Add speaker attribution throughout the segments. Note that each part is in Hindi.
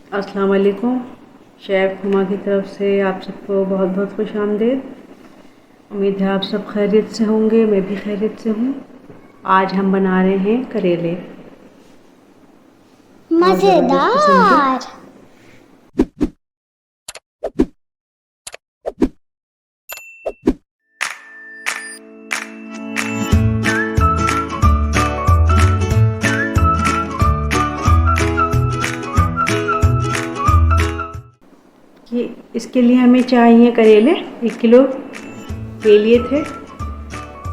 Speaker 1: अस्सलाम वालेकुम। शेफ़ हुमा की तरफ से आप सबको बहुत बहुत खुश आमदीद। उम्मीद है आप सब खैरियत से होंगे, मैं भी खैरियत से हूँ। आज हम बना रहे हैं करेले, बहुत ज़बरदस्त किस्म के।
Speaker 2: मज़ेदार।
Speaker 1: कि इसके लिए हमें चाहिए करेले 1 किलो ले लिए थे।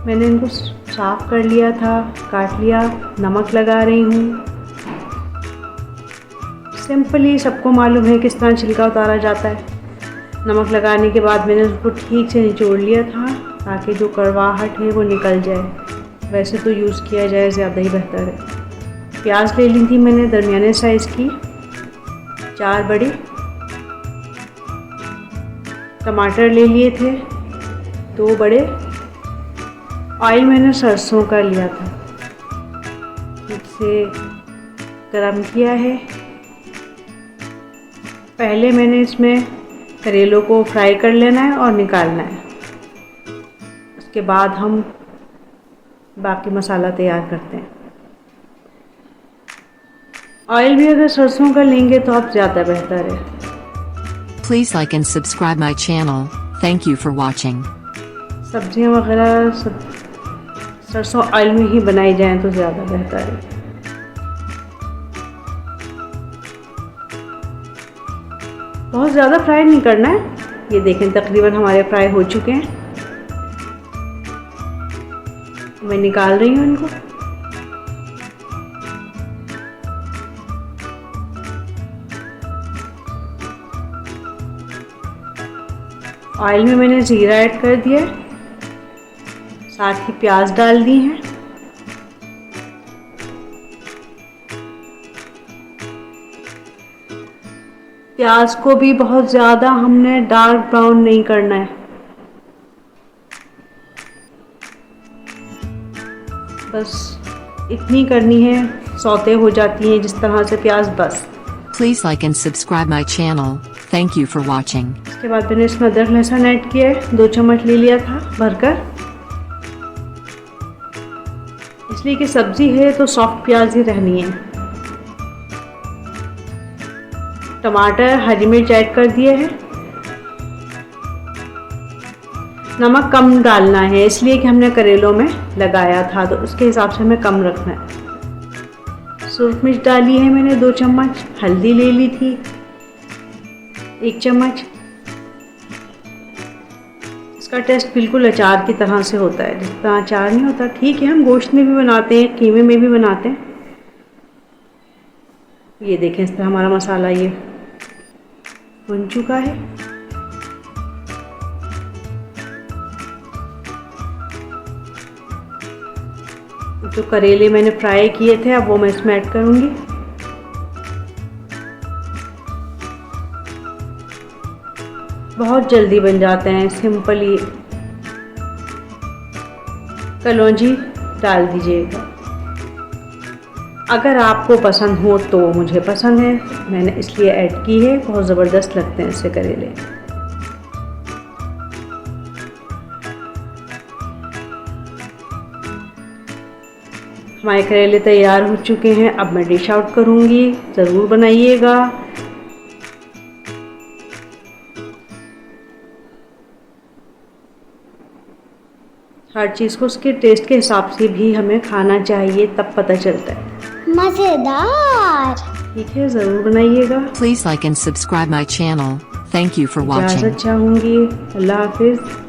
Speaker 1: मैंने इनको साफ़ कर लिया था, काट लिया। नमक लगा रही हूँ। सिंपली सबको मालूम है किस तरह छिलका उतारा जाता है। नमक लगाने के बाद मैंने उसको ठीक से निचोड़ लिया था ताकि जो कड़वाहट है वो निकल जाए। वैसे तो यूज़ किया जाए ज़्यादा ही बेहतर है। प्याज ले ली थी मैंने दरमियाने साइज़ की 4 बड़ी। टमाटर ले लिए थे 2 बड़े। ऑयल मैंने सरसों का लिया था, इसे गरम किया है। पहले मैंने इसमें करेलों को फ्राई कर लेना है और निकालना है। उसके बाद हम बाकी मसाला तैयार करते हैं। ऑयल भी अगर सरसों का लेंगे तो आप ज़्यादा बेहतर है।
Speaker 3: Please like and subscribe my channel. Thank you for watching.
Speaker 1: सब्जियां वगैरह सब सरसों ऑयल में ही बनाई जाएं तो ज़्यादा बेहतर है। बहुत ज़्यादा फ्राई नहीं करना है। ये देखें तकरीबन हमारे फ्राई हो चुके हैं। मैं निकाल रही हूँ इनको। ऑयल में मैंने ज़ीरा ऐड कर दिया है, साथ ही प्याज डाल दी हैं। प्याज को भी बहुत ज़्यादा हमने डार्क ब्राउन नहीं करना है, बस इतनी करनी है, सौते हो जाती हैं जिस तरह से प्याज बस।
Speaker 3: Please like and subscribe my channel. Thank you for watching.
Speaker 1: इसके बाद मैंने इसमें अदरक लहसुन ऐड किया है, 2 चम्मच ले लिया था भरकर, इसलिए कि सब्ज़ी है तो सॉफ्ट प्याज ही रहनी है। टमाटर हरी मिर्च ऐड कर दिए है। नमक कम डालना है इसलिए कि हमने करेलों में लगाया था तो उसके हिसाब से हमें कम रखना है। सूरख मिर्च डाली है मैंने 2 चम्मच। हल्दी ले ली थी 1 चम्मच। इसका टेस्ट बिल्कुल अचार की तरह से होता है, जिस तरह अचार नहीं होता। ठीक है, हम गोश्त में भी बनाते हैं, कीमे में भी बनाते हैं। ये देखें इस तरह हमारा मसाला ये बन चुका है। जो करेले मैंने फ्राई किए थे अब वो मैं इसमें ऐड करूँगी। बहुत जल्दी बन जाते हैं, सिंपली कलौंजी डाल दीजिएगा। अगर आपको पसंद हो तो मुझे पसंद है, मैंने इसलिए ऐड की है। बहुत ज़बरदस्त लगते हैं इससे करेले। हमारे करेले तैयार हो चुके हैं। अब मैं डिश आउट करूँगी, ज़रूर बनाइएगा। हर चीज़ को उसके टेस्ट के हिसाब से भी हमें खाना चाहिए, तब पता चलता है।
Speaker 2: मज़ेदार।
Speaker 1: ठीक है, ज़रूर बनाइएगा।
Speaker 3: Please like and subscribe my channel. Thank you for watching.
Speaker 1: इजाज़त चाहूँगी। अल्लाह हाफिज़।